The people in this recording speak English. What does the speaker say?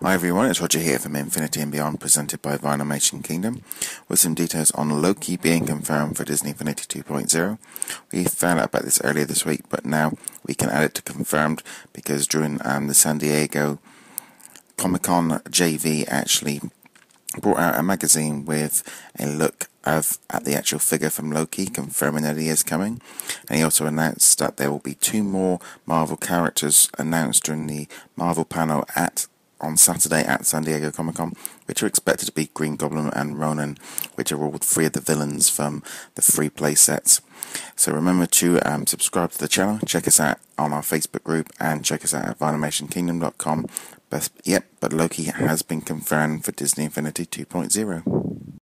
Hi everyone, it's Roger here from Infinity and Beyond, presented by Vinylmation Kingdom, with some details on Loki being confirmed for Disney Infinity 2.0. We found out about this earlier this week, but now we can add it to confirmed because during the San Diego Comic-Con, JV actually brought out a magazine with a look at the actual figure from Loki, confirming that he is coming. And he also announced that there will be 2 more Marvel characters announced during the Marvel panel on Saturday at San Diego Comic-Con, which are expected to be Green Goblin and Ronan, which are all 3 of the villains from the free play sets. So remember to subscribe to the channel, check us out on our Facebook group, and check us out at VinylmationKingdom.com. But Loki has been confirmed for Disney Infinity 2.0.